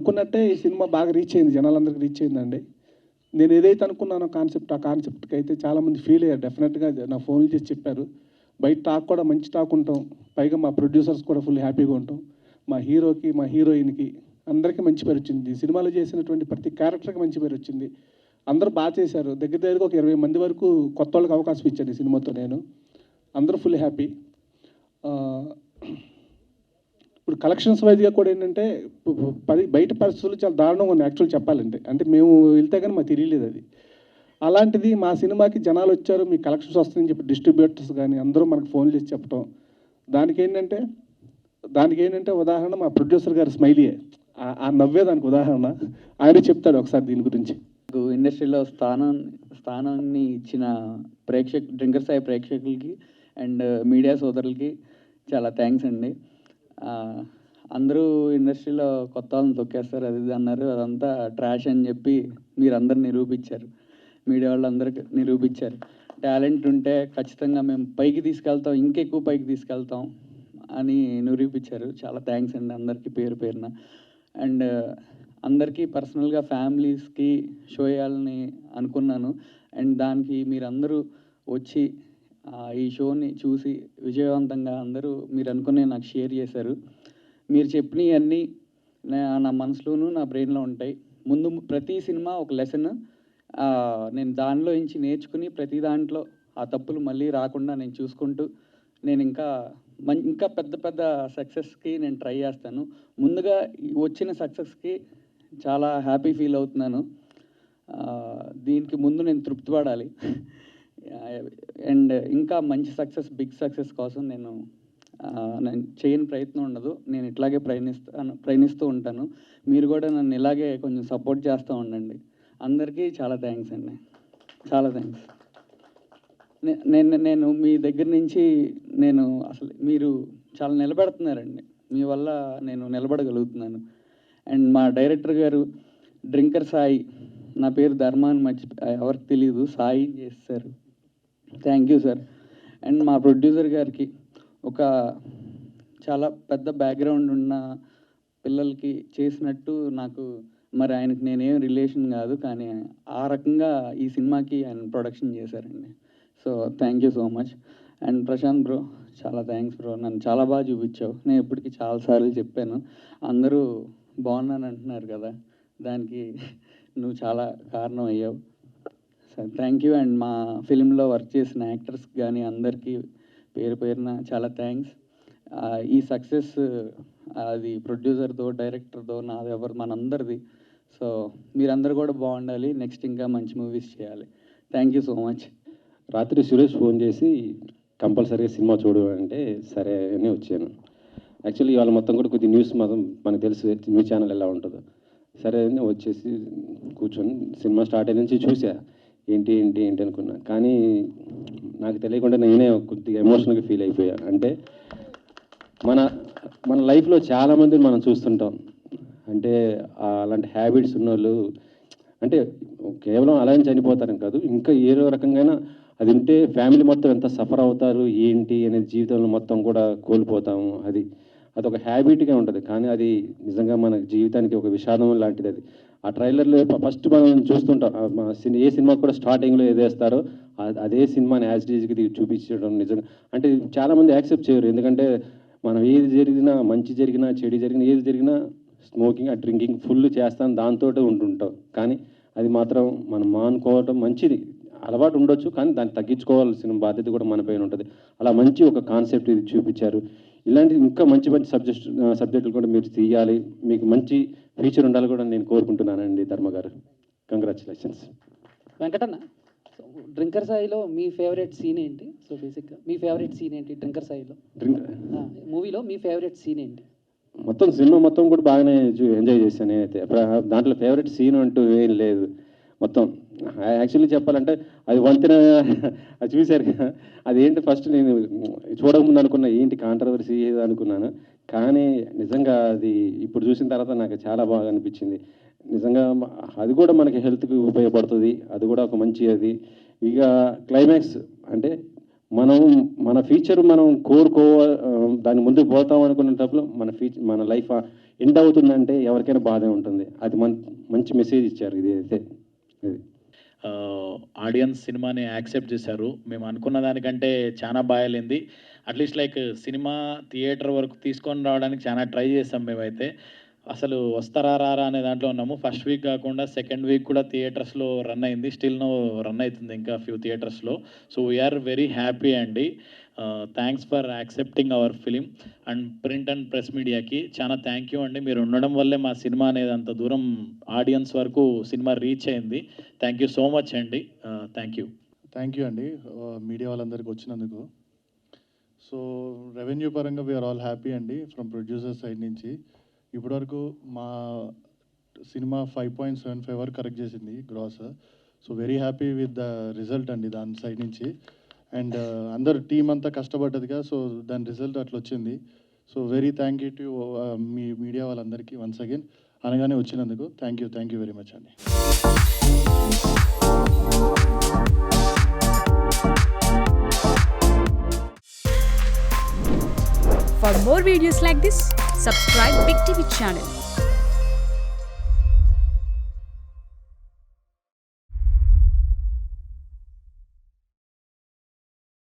అనుకున్నట్టే ఈ సినిమా బాగా రీచ్ అయింది, జనాలందరికీ రీచ్ అయిందండి. నేను ఏదైతే అనుకున్నానో కాన్సెప్ట్, ఆ కాన్సెప్ట్కి అయితే చాలామంది ఫీల్ అయ్యారు. డెఫినెట్గా నా ఫోన్లు చేసి చెప్పారు. బయట టాక్ కూడా మంచి టాక్ ఉంటాం, పైగా మా ప్రొడ్యూసర్స్ కూడా ఫుల్ హ్యాపీగా ఉంటాం. మా హీరోకి, మా హీరోయిన్కి అందరికీ మంచి పేరు వచ్చింది. ఈ సినిమాలో చేసినటువంటి ప్రతి క్యారెక్టర్కి మంచి పేరు వచ్చింది. అందరూ బాగా చేశారు. దగ్గర దగ్గరగా ఒక 20 మంది వరకు కొత్త వాళ్ళకి అవకాశం ఇచ్చాను ఈ సినిమాతో నేను. అందరూ ఫుల్ హ్యాపీ. ఇప్పుడు కలెక్షన్స్ వైజ్గా కూడా ఏంటంటే బయట పరిస్థితులు చాలా దారుణంగా ఉన్నాయి యాక్చువల్ చెప్పాలంటే. అంటే మేము వెళ్తే కానీ మాకు తెలియలేదు అది. అలాంటిది మా సినిమాకి జనాలు వచ్చారు, మీ కలెక్షన్స్ వస్తాయని చెప్పి డిస్ట్రిబ్యూటర్స్ కానీ అందరూ మనకు ఫోన్ చేసి చెప్పడం. దానికి ఏంటంటే ఉదాహరణ మా ప్రొడ్యూసర్ గారు స్మైలీయే. ఆ నవ్వే దానికి ఉదాహరణ. ఆయనే చెప్తాడు ఒకసారి దీని గురించి. ఇండస్ట్రీలో స్థానాన్ని ఇచ్చిన డ్రింకర్ సాయి ప్రేక్షకులకి అండ్ మీడియా సోదరులకి చాలా థ్యాంక్స్ అండి. అందరూ ఇండస్ట్రీలో కొత్త వాళ్ళని తొక్కేస్తారు, అది ఇది అన్నారు. అదంతా ట్రాష్ అని చెప్పి మీరందరూ నిరూపించారు, మీడియా వాళ్ళు అందరికీ నిరూపించారు. టాలెంట్ ఉంటే ఖచ్చితంగా మేము పైకి తీసుకెళ్తాం, ఇంకెక్కువ పైకి తీసుకెళ్తాం అని నిరూపించారు. చాలా థ్యాంక్స్ అండి అందరికీ పేరు పేరున. అండ్ అందరికీ పర్సనల్గా ఫ్యామిలీస్కి షో చేయాలని అనుకున్నాను. అండ్ దానికి మీరందరూ వచ్చి ఈ షోని చూసి విజయవంతంగా అందరూ మీరు అనుకునే నాకు షేర్ చేశారు. మీరు చెప్పినవన్నీ నా మనసులోనూ నా బ్రెయిన్లో ఉంటాయి. ముందు ప్రతి సినిమా ఒక లెసన్, నేను దానిలో నుంచి నేర్చుకుని ప్రతి దాంట్లో ఆ తప్పులు మళ్ళీ రాకుండా నేను చూసుకుంటూ నేను ఇంకా పెద్ద పెద్ద సక్సెస్కి నేను ట్రై చేస్తాను. ముందుగా వచ్చిన సక్సెస్కి చాలా హ్యాపీ ఫీల్ అవుతున్నాను. దీనికి ముందు నేను తృప్తి పడాలి. అండ్ ఇంకా మంచి సక్సెస్, బిగ్ సక్సెస్ కోసం నేను చేయని ప్రయత్నం ఉండదు. నేను ఇట్లాగే ప్రయత్నిస్తూ ఉంటాను. మీరు కూడా నన్ను ఇలాగే కొంచెం సపోర్ట్ చేస్తూ ఉండండి. అందరికీ చాలా థ్యాంక్స్ అండి, చాలా థ్యాంక్స్. నేను మీ దగ్గర నుంచి అసలు మీరు చాలా నిలబెడుతున్నారండి. మీ వల్ల నేను నిలబడగలుగుతున్నాను. అండ్ మా డైరెక్టర్ గారు డ్రింకర్ సాయి, నా పేరు ధర్మ అని ఎవరికి తెలియదు, సాయి చేస్తారు. Thank you sir. అండ్ మా ప్రొడ్యూసర్ గారికి ఒక చాలా పెద్ద బ్యాక్గ్రౌండ్ ఉన్న పిల్లలకి చేసినట్టు నాకు మరి ఆయనకి నేనేం రిలేషన్ కాదు, కానీ ఆ రకంగా ఈ సినిమాకి ఆయన ప్రొడక్షన్ చేశారండి. So thank you so much. And Prashanth bro, చాలా థ్యాంక్స్ బ్రో, నన్ను చాలా బాగా చూపించావు. నేను ఇప్పటికీ చాలాసార్లు చెప్పాను, అందరూ బాగున్నాను అంటున్నారు కదా, దానికి నువ్వు చాలా కారణం అయ్యావు. Sir thank you. అండ్ మా ఫిలింలో వర్క్ చేసిన యాక్టర్స్కి కానీ అందరికీ పేరు పేరున చాలా థ్యాంక్స్. ఈ సక్సెస్ అది ప్రొడ్యూసర్తో, డైరెక్టర్తో, నాది ఎవరు మనందరిది. సో మీరందరూ కూడా బాగుండాలి, నెక్స్ట్ ఇంకా మంచి మూవీస్ చేయాలి. Thank you so much. రాత్రి సురేష్ ఫోన్ చేసి కంపల్సరీగా సినిమా చూడు అంటే సరే అని వచ్చాను. యాక్చువల్లీ ఇవాళ మొత్తం కూడా కొద్ది న్యూస్ మాత్రం మనకు తెలుసు, న్యూస్ ఛానల్ ఎలా ఉంటుందో. సరే అని వచ్చేసి కూర్చొని సినిమా స్టార్ట్ అయిన నుంచి చూసా, ఏంటి ఏంటి ఏంటి అనుకున్నా. కానీ నాకు తెలియకుండా నేనే కొద్దిగా ఎమోషనల్గా ఫీల్ అయిపోయా. అంటే మన లైఫ్లో చాలామందిని మనం చూస్తుంటాం. అంటే అలాంటి హ్యాబిట్స్ ఉన్నోళ్ళు, అంటే కేవలం అలానే చనిపోతారని కాదు, ఇంకా ఏదో రకంగా అది ఉంటే ఫ్యామిలీ మొత్తం ఎంత సఫర్ అవుతారు ఏంటి అనేది జీవితంలో మొత్తం కూడా కోల్పోతాము. అదొక హ్యాబిట్గా ఉంటుంది, కానీ అది నిజంగా మన జీవితానికి ఒక విషాదం లాంటిది. అది ఆ ట్రైలర్లో ఫస్ట్ మనం చూస్తుంటాం, ఏ సినిమా కూడా స్టార్టింగ్లో ఏదేస్తారో అదే సినిమాని యాజ్ డీజ్కి చూపించడం నిజంగా. అంటే చాలామంది యాక్సెప్ట్ చేయరు, ఎందుకంటే మనం ఏది జరిగినా, మంచి జరిగినా చెడు జరిగినా, ఏది జరిగినా స్మోకింగ్, ఆ డ్రింకింగ్ ఫుల్ చేస్తాను దాంతో ఉంటుంటాం. కానీ అది మాత్రం మనం మానుకోవటం మంచిది. అలవాటు ఉండొచ్చు, కానీ దాన్ని తగ్గించుకోవాల్సిన బాధ్యత కూడా మన పైన ఉంటుంది. అలా మంచి ఒక కాన్సెప్ట్ ఇది చూపించారు. ఇలాంటి ఇంకా మంచి మంచి సబ్జెక్టులు కూడా మీరు తీయాలి, మీకు మంచి ఫ్యూచర్ ఉండాలి కూడా నేను కోరుకుంటున్నానండి. ధర్మ గారు, కంగ్రాచులేషన్స్. వెంకటన్న, డ్రింకర్ సాయిలో మీ ఫేవరెట్ సీన్ ఏంటి? సో బేసిక్గా మీ ఫేవరెట్ సీన్ ఏంటి డ్రింకర్ సాయిలో? మూవీలో మీ ఫేవరెట్ సీన్ ఏంటి? మొత్తం సినిమా మొత్తం కూడా బాగానే ఎంజాయ్ చేశాను నేనైతే. దాంట్లో ఫేవరెట్ సీన్ అంటూ ఏం లేదు. మొత్తం యాక్చువల్లీ చెప్పాలంటే అది వంతెన అది చూశారు కదా, అదేంటి ఫస్ట్ నేను చూడకముందు అనుకున్నా ఏంటి కాంట్రవర్సీ అనుకున్నాను. కానీ నిజంగా అది ఇప్పుడు చూసిన తర్వాత నాకు చాలా బాగా అనిపించింది. నిజంగా అది కూడా మనకి హెల్త్కి ఉపయోగపడుతుంది, అది కూడా ఒక మంచి అది. ఇక క్లైమాక్స్ అంటే మన ఫ్యూచర్ మనం దాని ముందుకు పోతాం అనుకునేటప్పుడు మన లైఫ్ ఎండ్ అవుతుందంటే ఎవరికైనా బాధే ఉంటుంది. అది మంచి మెసేజ్ ఇచ్చారు ఇది అయితే. ఇది ఆడియన్స్ సినిమాని యాక్సెప్ట్ చేశారు. మేము అనుకున్న దానికంటే చాలా బాగా వెళ్ళింది. అట్లీస్ట్ లైక్ సినిమా థియేటర్ వరకు తీసుకొని రావడానికి చాలా ట్రై చేసాం మేమైతే. అసలు వస్తారా రారా అనే దాంట్లో ఉన్నాము. ఫస్ట్ వీక్ కాకుండా సెకండ్ వీక్ కూడా థియేటర్స్లో రన్ అయింది. స్టిల్ నో రన్ అవుతుంది ఇంకా ఫ్యూ థియేటర్స్లో. సో వీఆర్ వెరీ హ్యాపీ అండి. Thanks for accepting hour film and print and press మీడియాకి చాలా థ్యాంక్ యూ అండి. మీరు ఉండడం వల్లే మా సినిమా అనేది అంత దూరం ఆడియన్స్ వరకు సినిమా రీచ్ అయింది. థ్యాంక్ యూ సో మచ్ అండి. థ్యాంక్ యూ అండి మీడియా వాళ్ళందరికీ వచ్చినందుకు. సో రెవెన్యూ పరంగా వీఆర్ ఆల్ హ్యాపీ అండి. ఫ్రమ్ ప్రొడ్యూసర్ సైడ్ నుంచి ఇప్పటివరకు మా సినిమా 5.75 వరకు కరెక్ట్ చేసింది gross. So very happy with the result అండి దాని సైడ్ నుంచి. అండ్ అందరు టీం అంతా కష్టపడ్డదిగా, సో దాని రిజల్ట్ అట్లా వచ్చింది. So very thank you to me media వాళ్ళందరికీ వన్స్ అగైన్ అనగానే వచ్చినందుకు థ్యాంక్ యూ వెరీ మచ్ అండి. For more videos like this, subscribe Big TV channel.